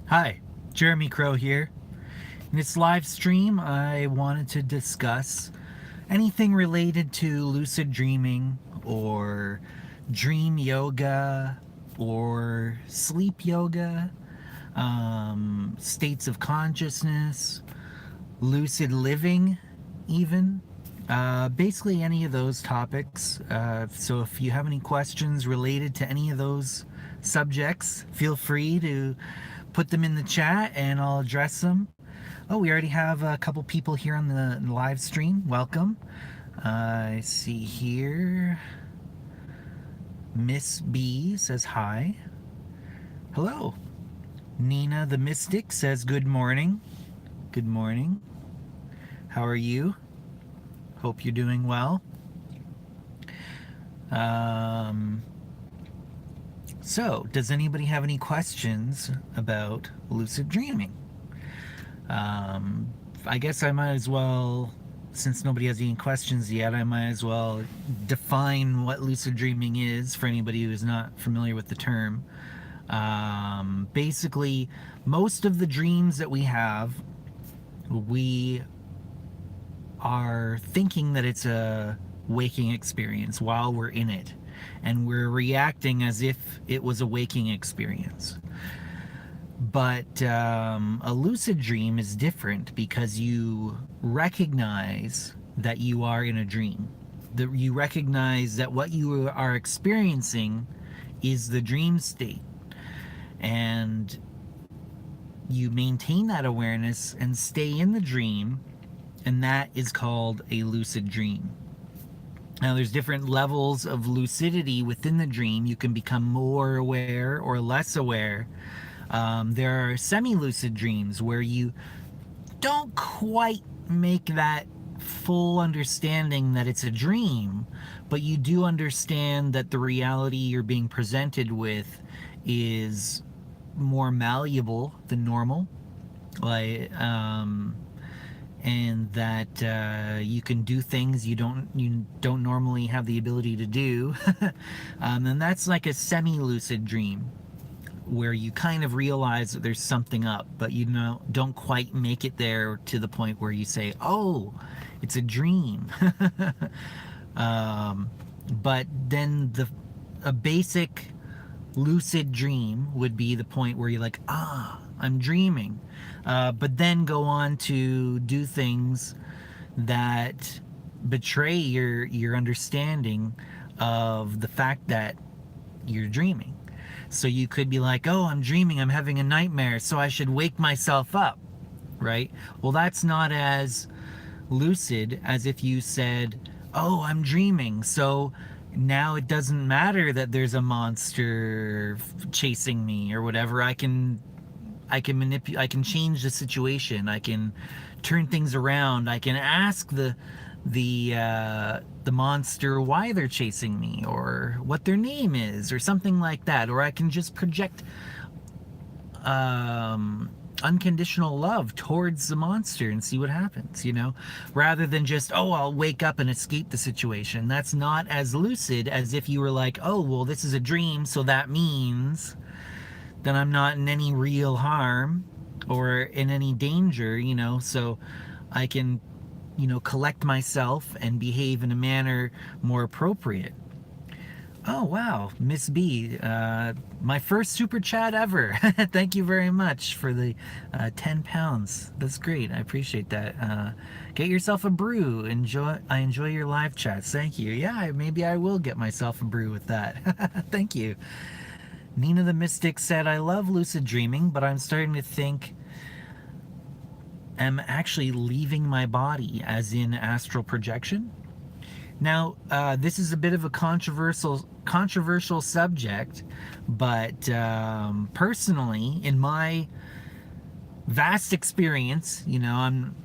Hi, Jeremy Crow here. In this live stream, I wanted to discuss anything related to lucid dreaming or dream yoga or sleep yoga, states of consciousness, lucid living, even. Basically, any of those topics. So, if you have any questions related to any of those subjects, feel free to put them in the chat and I'll address them. Oh, we already have a couple people here on the live stream. Welcome. I see here. Miss B says hi. Hello. Nina the Mystic says good morning. Good morning. How are you? Hope you're doing well. So, does anybody have any questions about lucid dreaming? I guess I might as well, since nobody has any questions yet, I might as well define what lucid dreaming is for anybody who is not familiar with the term. Basically, most of the dreams that we have, we are thinking that it's a waking experience while we're in it, and we're reacting as if it was a waking experience. But a lucid dream is different because you recognize that you are in a dream. You recognize that what you are experiencing is the dream state. And you maintain that awareness and stay in the dream, and that is called a lucid dream. Now, there's different levels of lucidity within the dream. You can become more aware or less aware. There are semi-lucid dreams where you don't quite make that full understanding that it's a dream, but you do understand that the reality you're being presented with is more malleable than normal, like, and that you can do things you don't normally have the ability to do, and that's like a semi-lucid dream, where you kind of realize that there's something up, but you don't quite make it there to the point where you say, "Oh, it's a dream." But then a basic lucid dream would be the point where you're like, I'm dreaming. But then go on to do things that betray your understanding of the fact that you're dreaming. So you could be like, oh, I'm dreaming, I'm having a nightmare, so I should wake myself up, right? Well, that's not as lucid as if you said, oh, I'm dreaming, so now it doesn't matter that there's a monster chasing me or whatever. I can manipulate, I can change the situation, I can turn things around, I can ask the monster why they're chasing me or what their name is or something like that, or I can just project unconditional love towards the monster and see what happens, rather than just, oh, I'll wake up and escape the situation. That's not as lucid as if you were like, oh, well, this is a dream, so that means that I'm not in any real harm or in any danger, so I can collect myself and behave in a manner more appropriate. Oh, wow, Miss B, my first super chat ever. Thank you very much for the 10 pounds. That's great. I appreciate that. Get yourself a brew. I enjoy your live chats. Thank you. Yeah, maybe I will get myself a brew with that. Thank you. Nina the Mystic said, I love lucid dreaming, but I'm starting to think I'm actually leaving my body, as in astral projection. Now, this is a bit of a controversial subject, but personally, in my vast experience, I'm,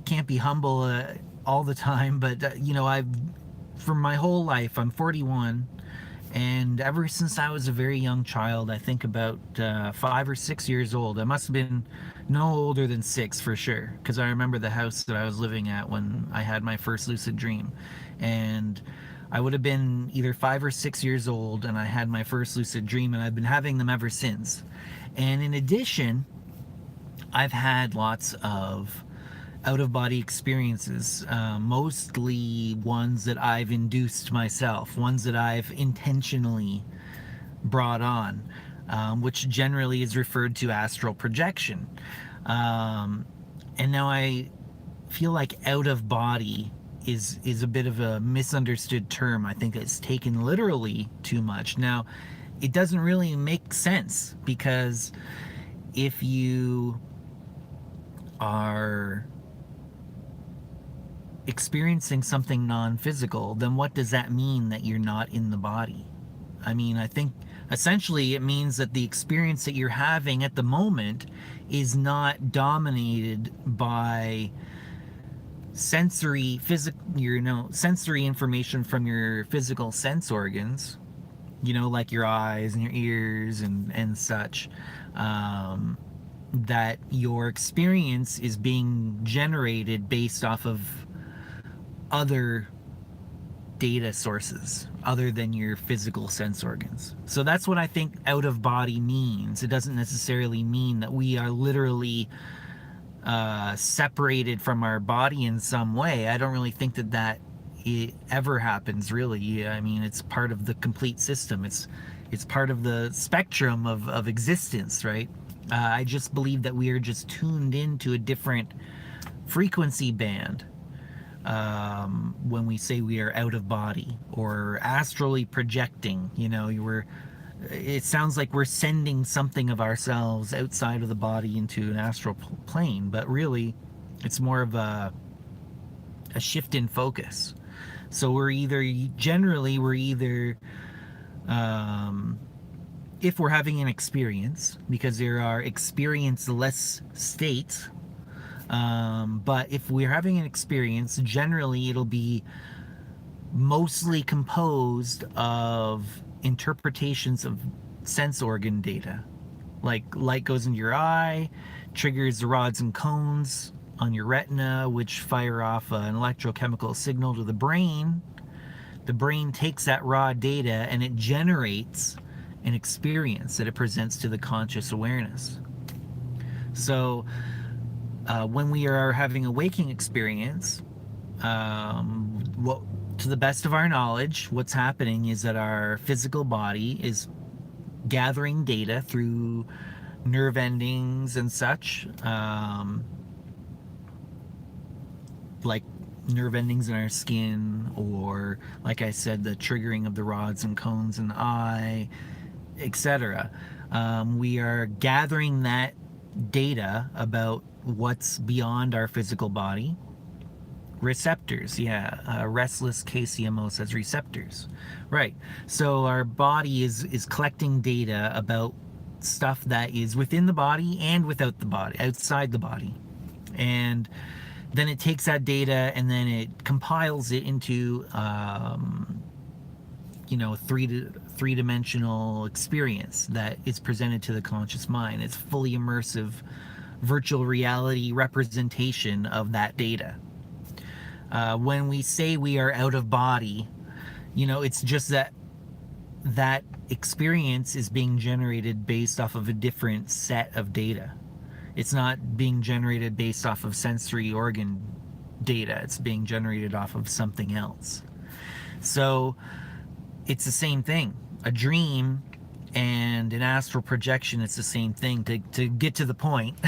can't be humble all the time, but for my whole life, I'm 41, and ever since I was a very young child, I think about 5 or 6 years old, I must have been no older than 6 for sure, because I remember the house that I was living at when I had my first lucid dream. And I would have been either 5 or 6 years old, and I had my first lucid dream, and I've been having them ever since. And in addition, I've had lots of out of body experiences, mostly ones that I've induced myself, ones that I've intentionally brought on, which generally is referred to astral projection. And now I feel like out of body is a bit of a misunderstood term. I think it's taken literally too much. Now, it doesn't really make sense, because if you are experiencing something non-physical, then what does that mean that you're not in the body? I mean, I think essentially it means that the experience that you're having at the moment is not dominated by sensory sensory information from your physical sense organs, like your eyes and your ears and such. That your experience is being generated based off of other data sources other than your physical sense organs. So that's what I think out of body means. It doesn't necessarily mean that we are literally separated from our body in some way. I don't really think that it ever happens, really. I mean, it's part of the complete system. It's part of the spectrum of existence, right? I just believe that we are just tuned into a different frequency band when we say we are out of body or astrally projecting. It sounds like we're sending something of ourselves outside of the body into an astral plane, but really it's more of a shift in focus. So we're either if we're having an experience, because there are experience-less states, but if we're having an experience, generally it'll be mostly composed of interpretations of sense organ data. Like light goes into your eye, triggers the rods and cones on your retina, which fire off an electrochemical signal to the brain. The brain takes that raw data and it generates an experience that it presents to the conscious awareness. So when we are having a waking experience, to the best of our knowledge, what's happening is that our physical body is gathering data through nerve endings and such, like nerve endings in our skin, or like I said, the triggering of the rods and cones in the eye, etc. We are gathering that data about what's beyond our physical body. Receptors, yeah. Restless KCMO says receptors. Right. So our body is collecting data about stuff that is within the body and without the body, outside the body. And then it takes that data and then it compiles it into three-dimensional experience that is presented to the conscious mind. It's fully immersive virtual reality representation of that data. When we say we are out of body, it's just that experience is being generated based off of a different set of data. It's not being generated based off of sensory organ data. It's being generated off of something else. So it's the same thing. A dream and an astral projection, it's the same thing. To get to the point,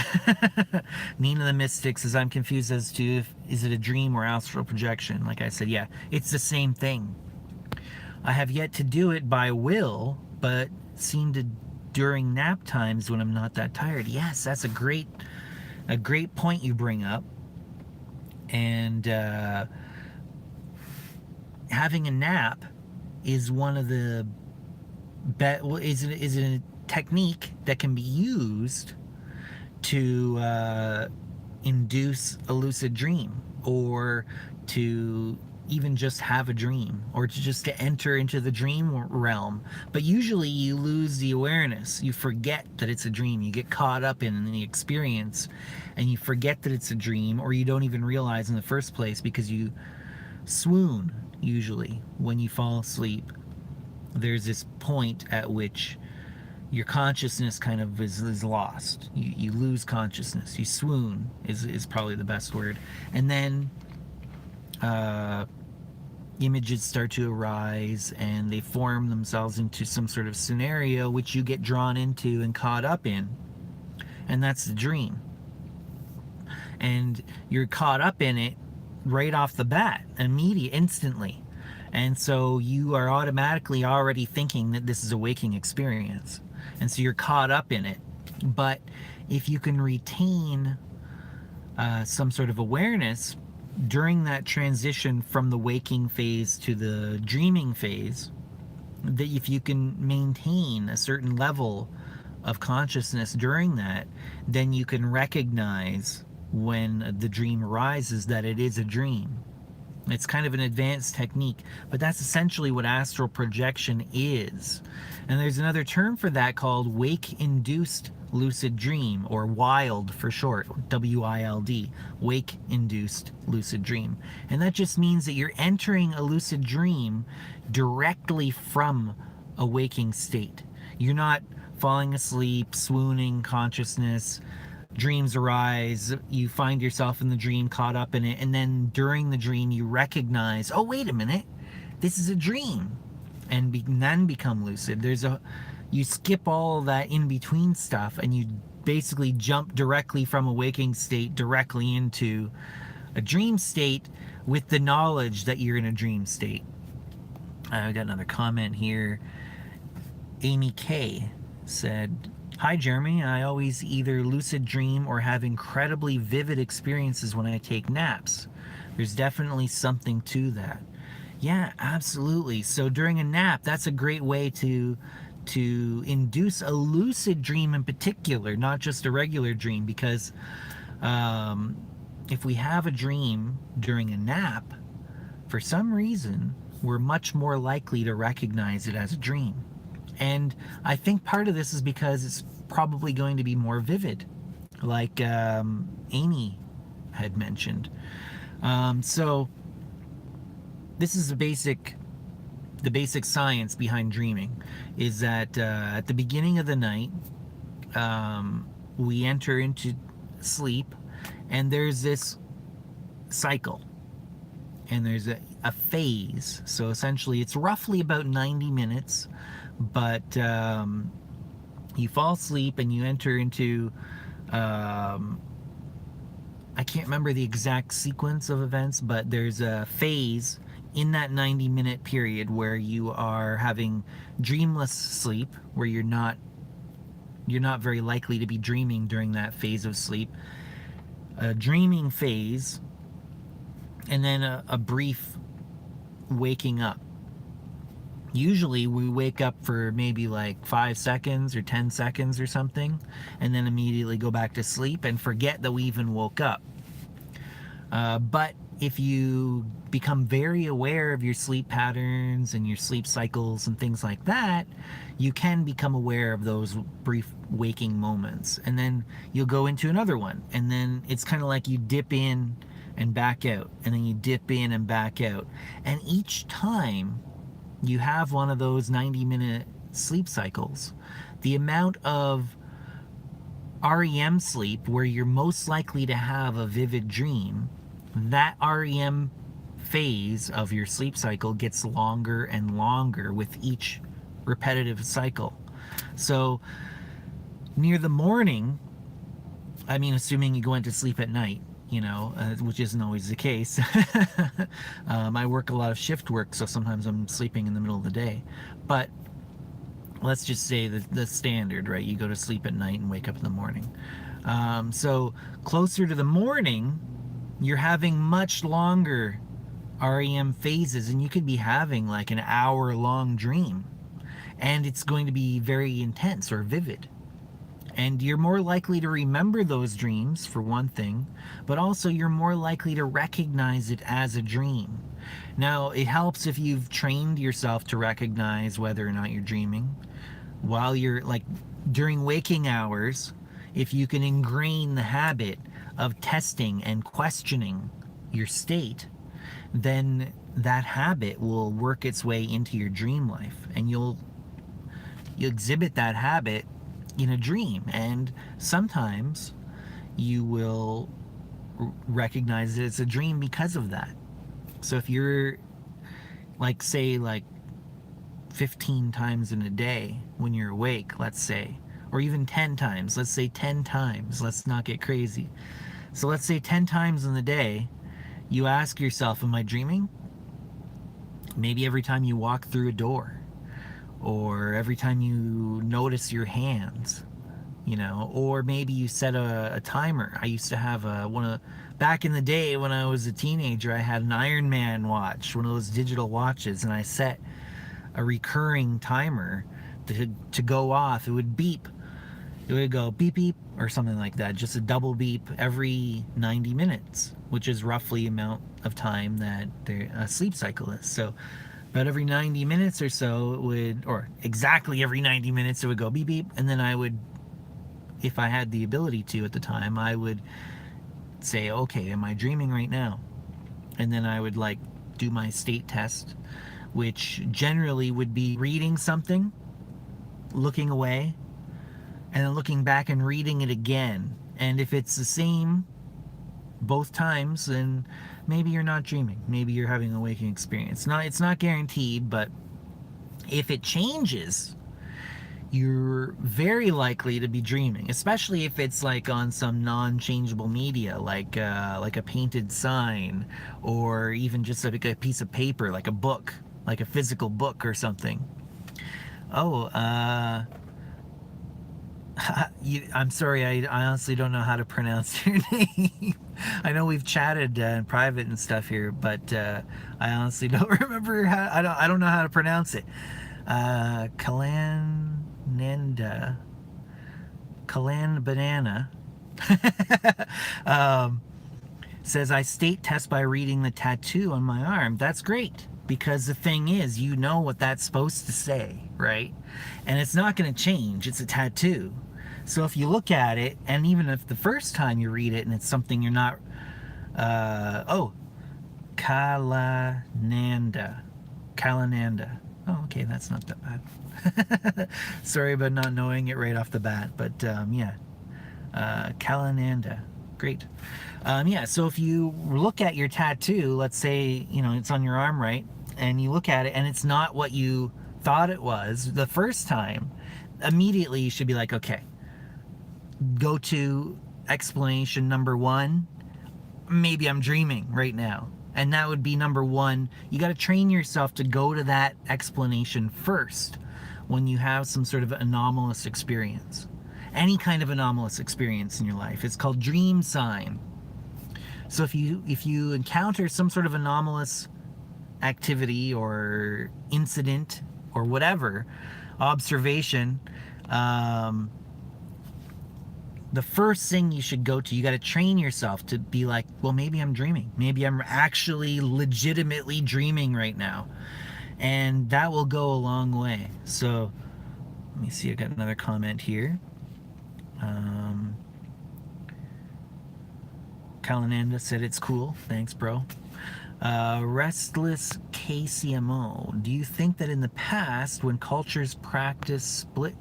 Nina the Mystic says, I'm confused as to is it a dream or astral projection? Like I said, yeah, it's the same thing. I have yet to do it by will, but seem to during nap times when I'm not that tired. Yes, that's a great point you bring up. And having a nap is one of the is a technique that can be used to induce a lucid dream, or to even just have a dream, or to enter into the dream realm. But usually you lose the awareness. You forget that it's a dream. You get caught up in the experience and you forget that it's a dream, or you don't even realize in the first place because you swoon usually, when you fall asleep, there's this point at which your consciousness kind of is lost. You lose consciousness. You swoon is probably the best word. And then images start to arise and they form themselves into some sort of scenario which you get drawn into and caught up in. And that's the dream. And you're caught up in it right off the bat, instantly. And so you are automatically already thinking that this is a waking experience. And so you're caught up in it. But if you can retain some sort of awareness during that transition from the waking phase to the dreaming phase, that if you can maintain a certain level of consciousness during that, then you can recognize when the dream arises that it is a dream. It's kind of an advanced technique, but that's essentially what astral projection is. And there's another term for that called wake-induced lucid dream, or WILD for short, W-I-L-D, wake-induced lucid dream. And that just means that you're entering a lucid dream directly from a waking state. You're not falling asleep, swooning consciousness. Dreams arise, you find yourself in the dream, caught up in it, and then during the dream you recognize, oh wait a minute, this is a dream, and then become lucid. You skip all that in between stuff and you basically jump directly from a waking state directly into a dream state with the knowledge that you're in a dream state. I got another comment here. Amy K said, "Hi Jeremy, I always either lucid dream or have incredibly vivid experiences when I take naps. There's definitely something to that." Yeah, absolutely. So during a nap, that's a great way to induce a lucid dream in particular, not just a regular dream, because if we have a dream during a nap, for some reason, we're much more likely to recognize it as a dream. And I think part of this is because it's probably going to be more vivid, like Amy had mentioned. So this is the basic science behind dreaming, is that at the beginning of the night, we enter into sleep, and there's this cycle, and there's a phase. So essentially it's roughly about 90 minutes, but you fall asleep and you enter into I can't remember the exact sequence of events, but there's a phase in that 90-minute period where you are having dreamless sleep, where you're not very likely to be dreaming during that phase of sleep, a dreaming phase, and then a brief waking up. Usually we wake up for maybe like 5 seconds or 10 seconds or something, and then immediately go back to sleep and forget that we even woke up. But if you become very aware of your sleep patterns and your sleep cycles and things like that, you can become aware of those brief waking moments. And then you'll go into another one. And then it's kind of like you dip in and back out. And then you dip in and back out. And each time you have one of those 90-minute sleep cycles, the amount of REM sleep where you're most likely to have a vivid dream, that REM phase of your sleep cycle gets longer and longer with each repetitive cycle. So near the morning, I mean, assuming you go into sleep at night, which isn't always the case. I work a lot of shift work, so sometimes I'm sleeping in the middle of the day. But let's just say the standard, right? You go to sleep at night and wake up in the morning. So closer to the morning, you're having much longer REM phases, and you could be having like an hour-long dream, and it's going to be very intense or vivid. And you're more likely to remember those dreams, for one thing, but also you're more likely to recognize it as a dream. Now, it helps if you've trained yourself to recognize whether or not you're dreaming. While you're, like, during waking hours, if you can ingrain the habit of testing and questioning your state, then that habit will work its way into your dream life, and you exhibit that habit in a dream, and sometimes you will recognize that it's a dream because of that. So if you're like, say, like 15 times in a day when you're awake, let's say, or even 10 times, let's say 10 times, let's not get crazy. So let's say 10 times in the day, you ask yourself, am I dreaming? Maybe every time you walk through a door, or every time you notice your hands, or maybe you set a timer. I used to have back in the day when I was a teenager, I had an Iron Man watch, one of those digital watches, and I set a recurring timer to go off. It would beep. It would go beep beep or something like that, just a double beep every 90 minutes, which is roughly the amount of time that a sleep cycle is. So about every 90 minutes or so, it would, or exactly every 90 minutes, it would go beep beep, and then I would, if I had the ability to at the time, I would say, okay, am I dreaming right now? And then I would like do my state test, which generally would be reading something, looking away, and then looking back and reading it again. And if it's the same both times, then maybe you're not dreaming. Maybe you're having a waking experience. It's not guaranteed, but if it changes, you're very likely to be dreaming, especially if it's like on some non-changeable media, like a painted sign, or even just like a piece of paper, like a book, like a physical book or something. Oh, I'm sorry, I honestly don't know how to pronounce your name. I know we've chatted in private and stuff here, but I honestly don't remember I don't know how to pronounce it. Kalananda, Kalan Banana, says, I state test by reading the tattoo on my arm. That's great, because the thing is, you know what that's supposed to say, right? And it's not going to change. It's a tattoo. So if you look at it, and even if the first time you read it and it's something you're not, Kalananda. Kalananda. Oh, okay, that's not that bad. Sorry about not knowing it right off the bat, but yeah. Kalananda. Great. Yeah, so if you look at your tattoo, let's say, it's on your arm, right? And you look at it and it's not what you thought it was the first time, immediately you should be like, okay, go to explanation number one. Maybe I'm dreaming right now. And that would be number one. You got to train yourself to go to that explanation first when you have some sort of anomalous experience. Any kind of anomalous experience in your life. It's called dream sign. So if you encounter some sort of anomalous activity or incident or whatever, observation, the first thing you should go to, you got to train yourself to be like, well, maybe I'm dreaming. Maybe I'm actually legitimately dreaming right now. And that will go a long way. So let me see, I got another comment here. Kalananda said it's cool. Thanks, bro. Restless KCMO. Do you think that in the past, when cultures practiced split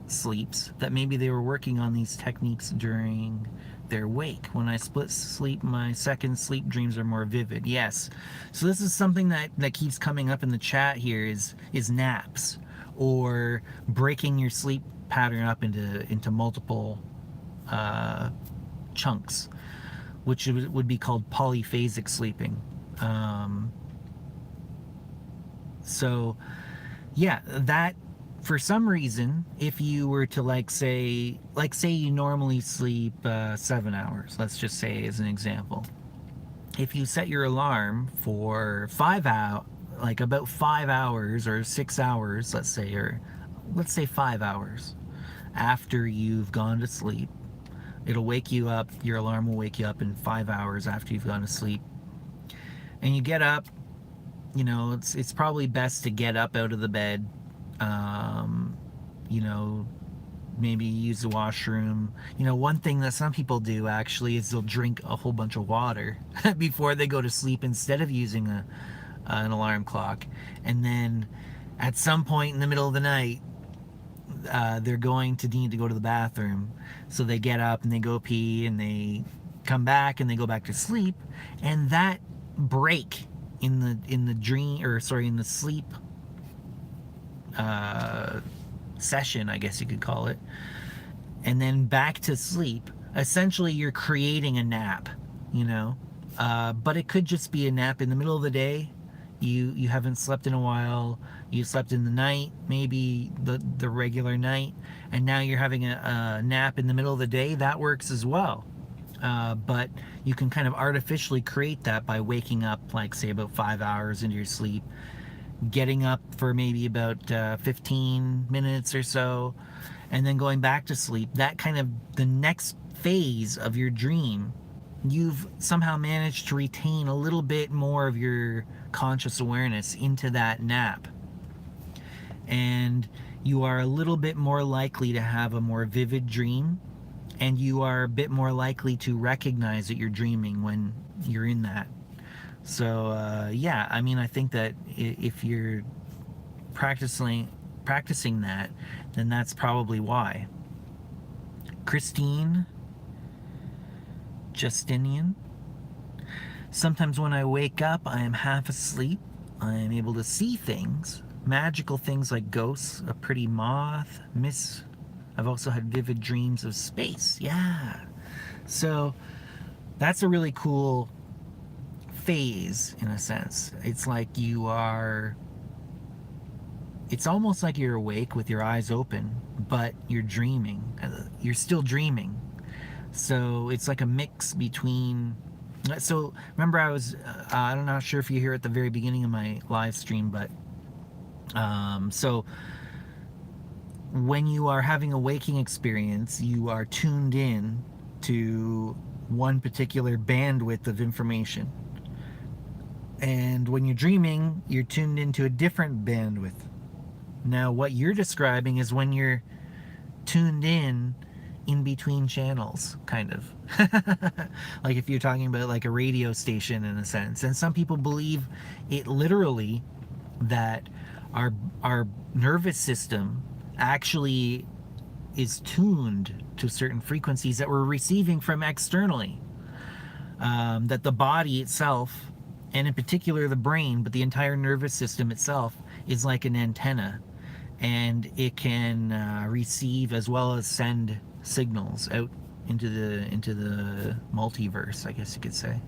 sleeps, that maybe they were working on these techniques during their wake? When I split sleep, my second sleep dreams are more vivid. Yes. So this is something that keeps coming up in the chat here is naps, or breaking your sleep pattern up into multiple chunks, which would be called polyphasic sleeping. So yeah, that, for some reason, if you were to say you normally sleep 7 hours, let's just say as an example, if you set your alarm for 5 hours, like about 5 hours or 6 hours, let's say 5 hours after you've gone to sleep, it'll wake you up, your alarm will wake you up in 5 hours after you've gone to sleep. And you get up, it's probably best to get up out of the bed, maybe use the washroom. One thing that some people do actually is they'll drink a whole bunch of water before they go to sleep instead of using an alarm clock, and then at some point in the middle of the night, they're going to need to go to the bathroom. So they get up and they go pee and they come back and they go back to sleep. And that break in the dream, or sorry, in the sleep session, I guess you could call it, and then back to sleep, essentially you're creating a nap, you know. But it could just be a nap in the middle of the day. You haven't slept in a while. You slept in the night, maybe the regular night, and now you're having a nap in the middle of the day. That works as well. But you can kind of artificially create that by waking up, like, say, about 5 hours into your sleep, getting up for maybe about 15 minutes or so, and then going back to sleep. That kind of the next phase of your dream, you've somehow managed to retain a little bit more of your conscious awareness into that nap. And you are a little bit more likely to have a more vivid dream, and you are a bit more likely to recognize that you're dreaming when you're in that. So yeah, I mean, I think that if you're practicing that, then that's probably why. Christine Justinian: sometimes when I wake up, I am half asleep. I am able to see things, magical things like ghosts, a pretty moth, I've also had vivid dreams of space. Yeah. So that's a really cool phase, in a sense. It's like it's almost like you're awake with your eyes open, but you're dreaming. You're still dreaming. So it's like a mix between. So remember, I'm not sure if you hear at the very beginning of my live stream, but so when you are having a waking experience, you are tuned in to one particular bandwidth of information. And when you're dreaming, you're tuned into a different bandwidth. Now, what you're describing is when you're tuned in between channels, kind of. Like if you're talking about like a radio station, in a sense. And some people believe it literally, that our nervous system actually is tuned to certain frequencies that we're receiving from externally. That the body itself, and in particular the brain, but the entire nervous system itself, is like an antenna, and it can receive as well as send signals out into the multiverse, I guess you could say.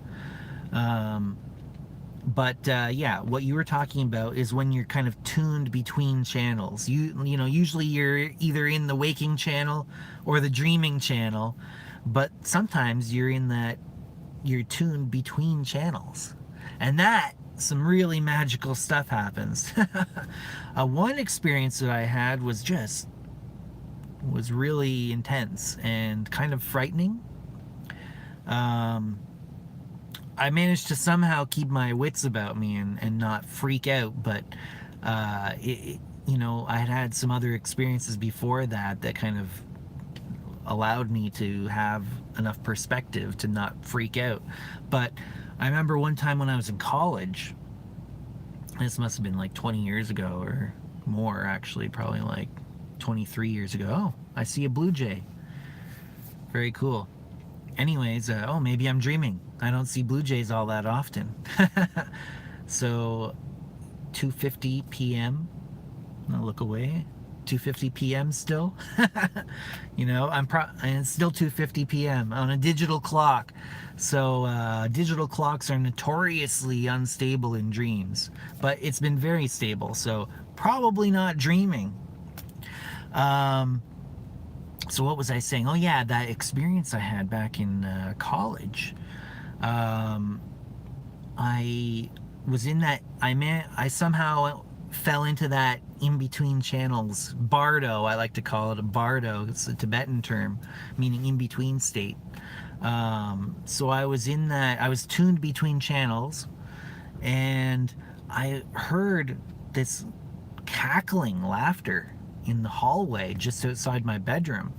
But yeah, what you were talking about is when you're kind of tuned between channels. You know, usually you're either in the waking channel or the dreaming channel, but sometimes you're tuned between channels, and that some really magical stuff happens. One experience that I had was really intense and kind of frightening. I managed to somehow keep my wits about me and not freak out, but you know, I had some other experiences before that kind of allowed me to have enough perspective to not freak out. But I remember one time when I was in college, this must have been like 20 years ago or more, actually, probably like 23 years ago. Oh, I see a blue jay. Very cool. Anyways, oh, maybe I'm dreaming. I don't see blue jays all that often. So 2:50 p.m. I'll look away. 2:50 p.m. still. You know, and it's still 2:50 p.m. on a digital clock. So digital clocks are notoriously unstable in dreams, but it's been very stable, so probably not dreaming. So what was I saying? Oh yeah, that experience I had back in college. I was in that. I somehow fell into that in between channels. Bardo, I like to call it a bardo. It's a Tibetan term meaning in between state. So I was in that. I was tuned between channels, and I heard this cackling laughter in the hallway just outside my bedroom.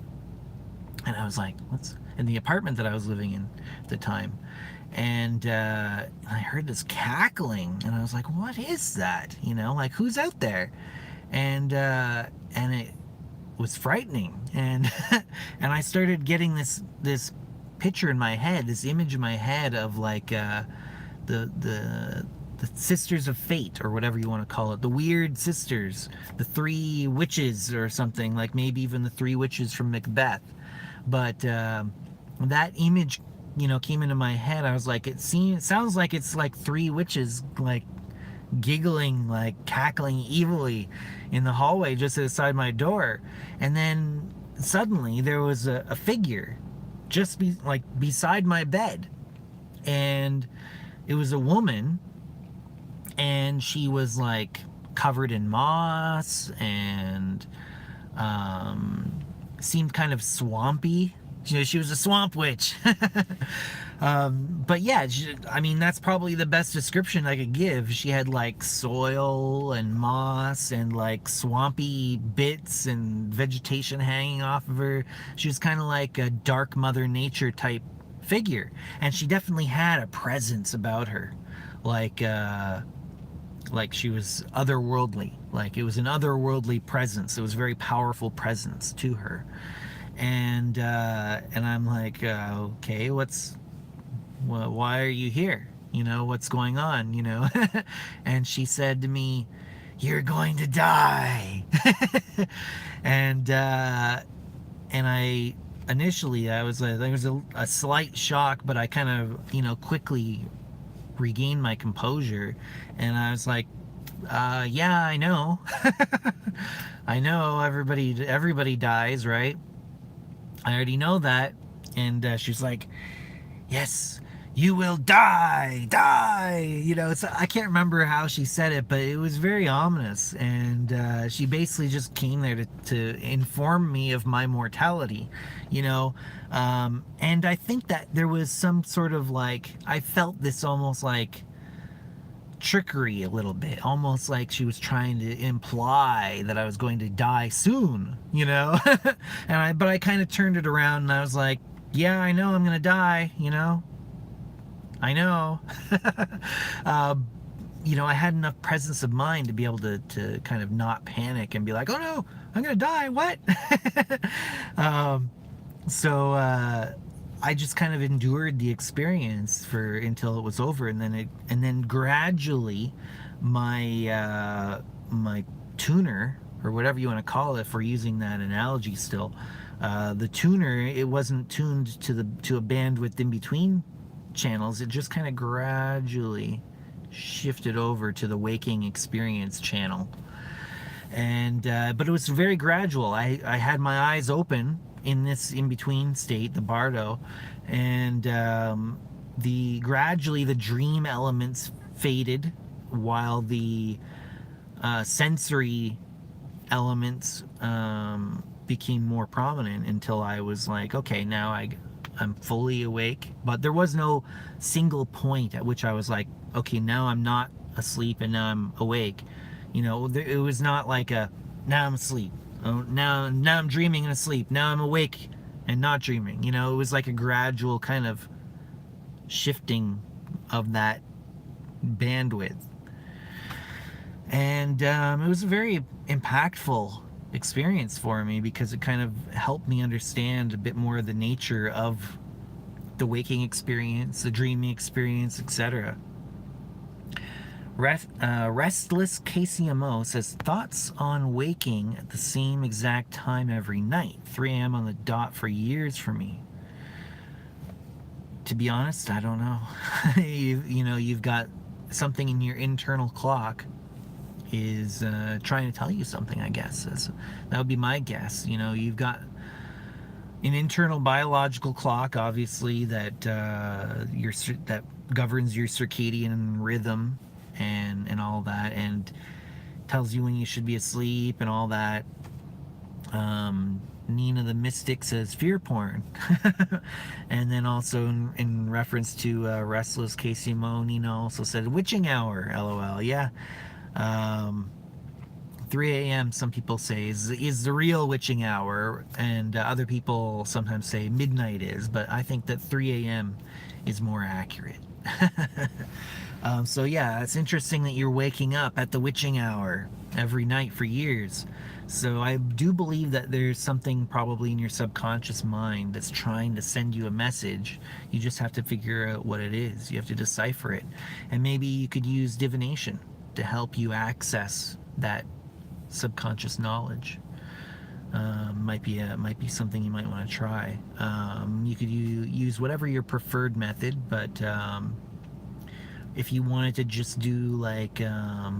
And I was like, what's in the apartment that I was living in at the time? And I heard this cackling, and I was like, "What is that? You know, like who's out there?" And it was frightening, and and I started getting this picture in my head, this image in my head of like the the the Sisters of Fate, or whatever you want to call it, the weird sisters, the three witches or something, like maybe even the three witches from Macbeth. But that image, you know, came into my head. I was like, it sounds like it's like three witches, like giggling, like cackling evilly in the hallway just outside my door. And then suddenly there was a figure just beside my bed, and it was a woman, and she was like covered in moss and seemed kind of swampy. You know, she was a swamp witch. But yeah, I mean, that's probably the best description I could give. She had like soil and moss and like swampy bits and vegetation hanging off of her. She was kind of like a dark Mother Nature type figure, and she definitely had a presence about her, like she was otherworldly. Like it was an otherworldly presence. It was a very powerful presence to her. And I'm like, okay, why are you here? You know, what's going on? You know, and she said to me, "You're going to die." and I initially I was like, there was a slight shock, but I kind of, you know, quickly regained my composure, and I was like, yeah, I know. I know everybody dies, right? I already know that. And she's like, "Yes, you will die." You know, I can't remember how she said it, but it was very ominous. And she basically just came there to inform me of my mortality, you know. And I think that there was some sort of like, I felt this almost like trickery a little bit, almost like she was trying to imply that I was going to die soon, you know. But I kind of turned it around, and I was like, yeah, I know I'm gonna die, you know, I know. uh, you know, I had enough presence of mind to be able to kind of not panic and be like, oh no, I'm gonna die, what? um, so I just kind of endured the experience until it was over, and then gradually my tuner, or whatever you want to call it, for using that analogy still, the tuner, it wasn't tuned to a bandwidth in between channels. It just kind of gradually shifted over to the waking experience channel. And but it was very gradual. I had my eyes open in this in between state, the bardo, and gradually the dream elements faded, while the sensory elements became more prominent, until I was like, okay, now I'm fully awake. But there was no single point at which I was like, okay, now I'm not asleep and now I'm awake. You know, it was not like now I'm asleep. Oh, now I'm dreaming and asleep. Now I'm awake and not dreaming. You know, it was like a gradual kind of shifting of that bandwidth. And it was a very impactful experience for me, because it kind of helped me understand a bit more of the nature of the waking experience, the dreaming experience, etc. Restless KCMO says, thoughts on waking at the same exact time every night, 3 a.m. on the dot for years for me. To be honest, I don't know. You know, you've got something in your internal clock is trying to tell you something, I guess. That would be my guess. You know, you've got an internal biological clock, obviously, that that governs your circadian rhythm and all that, and tells you when you should be asleep and all that. Nina the Mystic says fear porn. And then also in reference to Restless Casey Mo, Nina also said witching hour, lol. Yeah. 3 a.m. some people say is the real witching hour, and other people sometimes say midnight is, but I think that 3 a.m. is more accurate. So yeah, it's interesting that you're waking up at the witching hour every night for years. So I do believe that there's something probably in your subconscious mind that's trying to send you a message. You just have to figure out what it is. You have to decipher it. And maybe you could use divination to help you access that subconscious knowledge. Might be something you might want to try. You could use whatever your preferred method, but if you wanted to just do like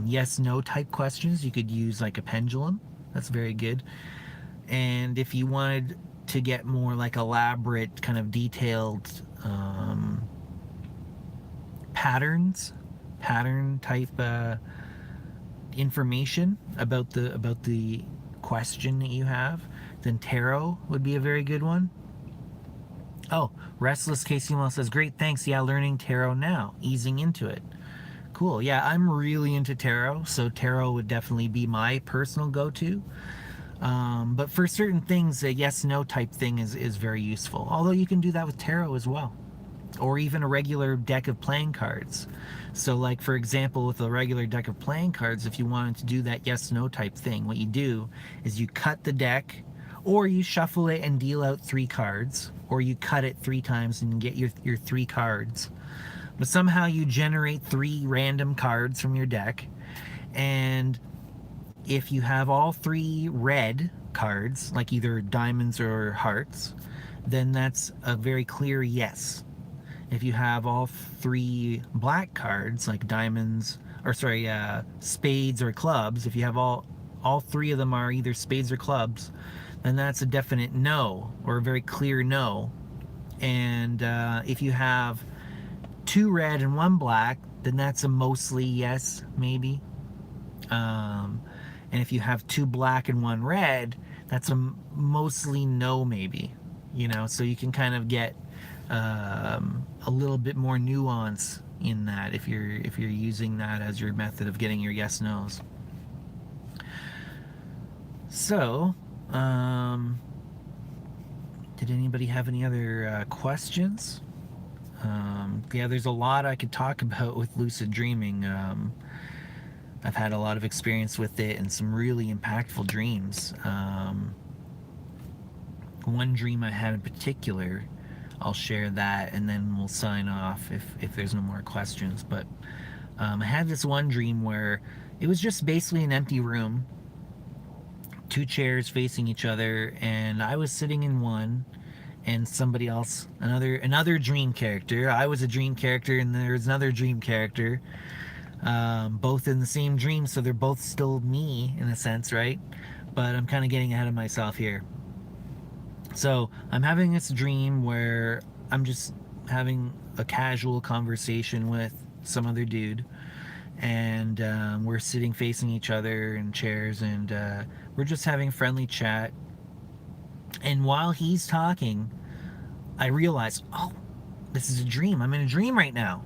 yes no type questions, you could use like a pendulum. That's very good. And if you wanted to get more like elaborate, kind of detailed pattern type information about the question that you have, then tarot would be a very good one. Oh, Restless Casey Mall says, great, thanks. Yeah, learning tarot now, easing into it. Cool. Yeah, I'm really into tarot, so tarot would definitely be my personal go-to. But for certain things, a yes-no type thing is very useful. Although you can do that with tarot as well, or even a regular deck of playing cards. So like, for example, with a regular deck of playing cards, if you wanted to do that yes-no type thing, what you do is you cut the deck, or you shuffle it and deal out 3 cards, or you cut it 3 times and get your 3 cards. But somehow you generate 3 random cards from your deck, and if you have all 3 red cards, like either diamonds or hearts, then that's a very clear yes. If you have all 3 black cards, like diamonds, or sorry, spades or clubs, if you have all 3 of them are either spades or clubs, then that's a definite no, or a very clear no. And if you have 2 red and 1 black, then that's a mostly yes, maybe. And if you have 2 black and 1 red, that's a mostly no, maybe. You know, so you can kind of get a little bit more nuance in that if you're using that as your method of getting your yes nos. So, did anybody have any other questions? Yeah, there's a lot I could talk about with lucid dreaming. I've had a lot of experience with it and some really impactful dreams. One dream I had in particular, I'll share that and then we'll sign off if there's no more questions. But I had this one dream where it was just basically an empty room, 2 chairs facing each other, and I was sitting in one, and somebody else, another dream character. I was a dream character, and there was another dream character, both in the same dream, so they're both still me in a sense, right? But I'm kind of getting ahead of myself here. So I'm having this dream where I'm just having a casual conversation with some other dude, and we're sitting facing each other in chairs, and we're just having friendly chat. And while he's talking, I realize, oh, this is a dream. I'm in a dream right now.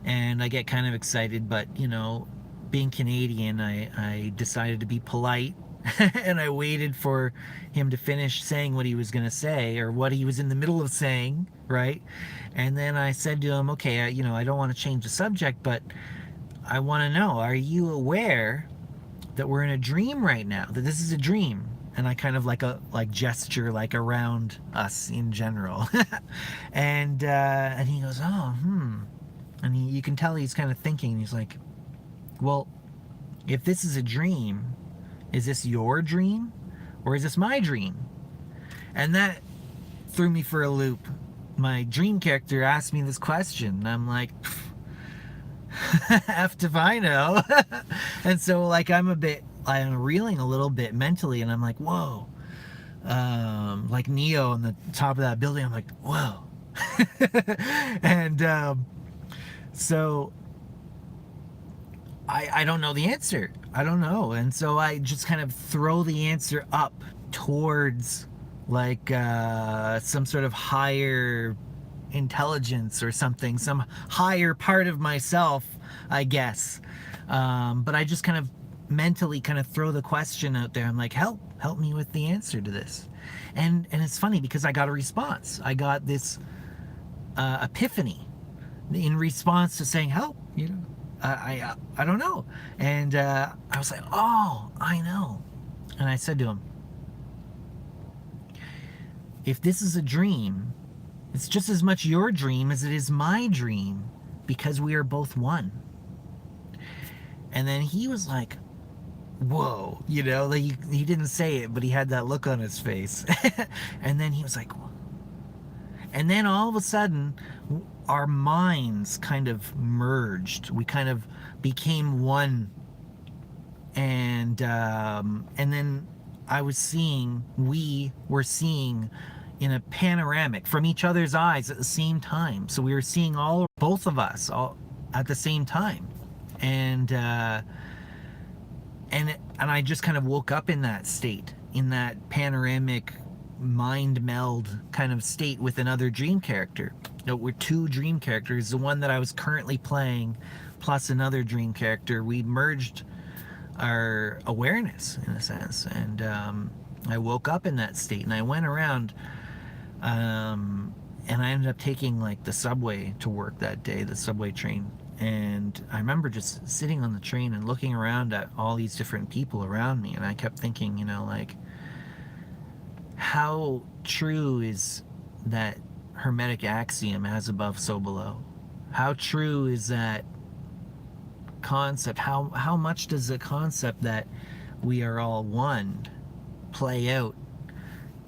And I get kind of excited, but, you know, being Canadian, I decided to be polite. And I waited for him to finish saying what he was going to say, or what he was in the middle of saying, right? And then I said to him, okay, I don't want to change the subject, but I want to know, are you aware that we're in a dream right now, that this is a dream? And I kind of like gesture like around us in general. And he goes, oh, and you can tell he's kind of thinking. He's like, well, if this is a dream, is this your dream or is this my dream? And that threw me for a loop. My dream character asked me this question, and I'm like, F if I know. And so like I'm reeling a little bit mentally, and I'm like, whoa. Like Neo on the top of that building, I'm like, whoa. And so I don't know the answer. I don't know. And so I just kind of throw the answer up towards like some sort of higher intelligence or something, some higher part of myself, I guess. But I just kind of mentally kind of throw the question out there. I'm like, help me with the answer to this. And it's funny because I got a response. I got this epiphany in response to saying help. I don't know. And I was like, oh, I know. And I said to him, if this is a dream, it's just as much your dream as it is my dream, because we are both one. And then he was like, whoa, like he didn't say it, but he had that look on his face. And then he was like, and then all of a sudden, our minds kind of merged. We kind of became one. And then we were seeing in a panoramic from each other's eyes at the same time. So we were seeing both of us all at the same time. And I just kind of woke up in that state, in that panoramic mind meld kind of state with another dream character. We're two dream characters. The one that I was currently playing plus another dream character. We merged our awareness in a sense, and I woke up in that state, and I went around, and I ended up taking like the subway to work that day, the subway train. And I remember just sitting on the train and looking around at all these different people around me, and I kept thinking, like, how true is that hermetic axiom, as above so below? How true is that concept? How much does the concept that we are all one play out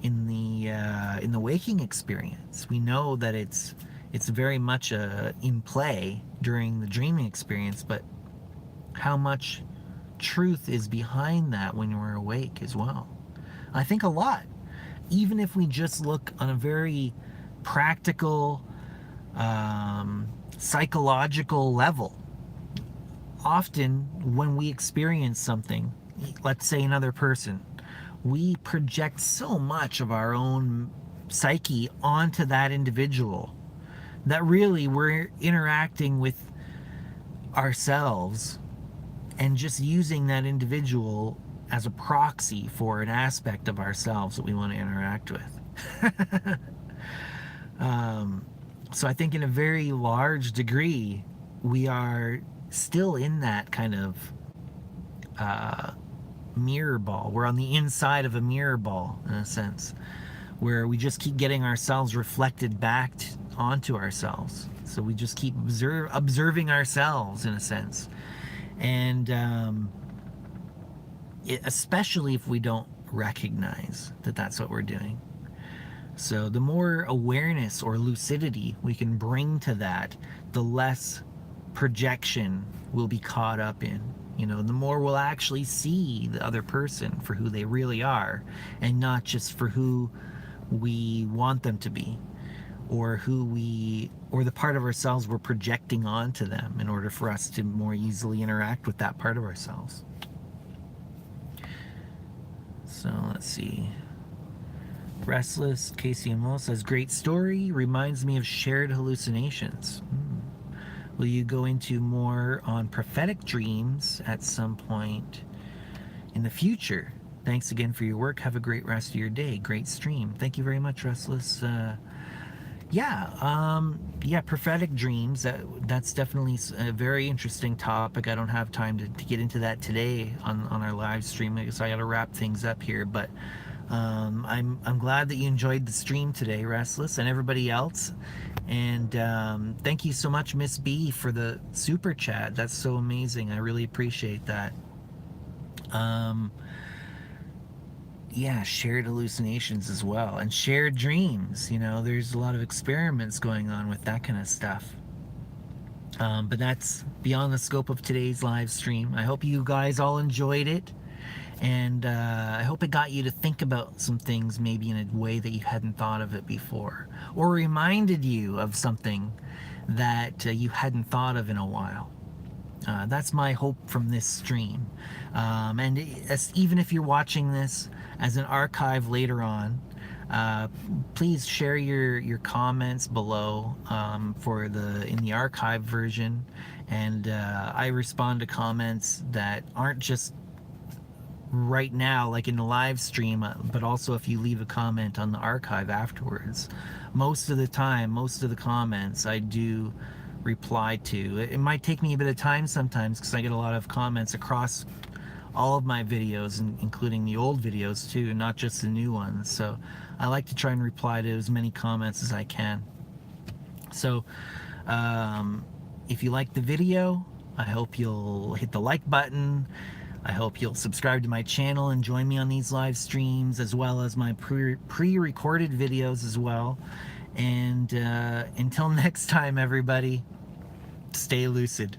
in the waking experience? We know that it's very much in play during the dreaming experience, but how much truth is behind that when we're awake as well? I think a lot. Even if we just look on a very practical, psychological level, often when we experience something, let's say another person, we project so much of our own psyche onto that individual that really we're interacting with ourselves and just using that individual as a proxy for an aspect of ourselves that we want to interact with. So I think in a very large degree, we are still in that kind of mirror ball. We're on the inside of a mirror ball, in a sense, where we just keep getting ourselves reflected back onto ourselves. So we just keep observing ourselves, in a sense. And especially if we don't recognize that that's what we're doing. So the more awareness or lucidity we can bring to that, the less projection we'll be caught up in. The more we'll actually see the other person for who they really are, and not just for who we want them to be, or the part of ourselves we're projecting onto them in order for us to more easily interact with that part of ourselves. So let's see. Restless KCMO says, great story, reminds me of shared hallucinations. Will you go into more on prophetic dreams at some point in the future? Thanks again for your work. Have a great rest of your day. Great stream. Thank you very much, Restless. Prophetic dreams. That's definitely a very interesting topic. I don't have time to get into that today on our live stream, so I got to wrap things up here. But I'm glad that you enjoyed the stream today, Restless, and everybody else. And thank you so much, Miss B, for the super chat. That's so amazing. I really appreciate that. Shared hallucinations as well, and shared dreams. There's a lot of experiments going on with that kind of stuff. But that's beyond the scope of today's live stream. I hope you guys all enjoyed it, and I hope it got you to think about some things maybe in a way that you hadn't thought of it before, or reminded you of something that you hadn't thought of in a while. That's my hope from this stream. And even if you're watching this as an archive later on, please share your comments below in the archive version. And I respond to comments that aren't just right now, like in the live stream, but also if you leave a comment on the archive afterwards. Most of the time, most of the comments I do reply to. It might take me a bit of time sometimes because I get a lot of comments across all of my videos, including the old videos too, not just the new ones. So I like to try and reply to as many comments as I can. So if you like the video, I hope you'll hit the like button. I hope you'll subscribe to my channel and join me on these live streams, as well as my pre-recorded videos as well. And until next time, everybody, stay lucid.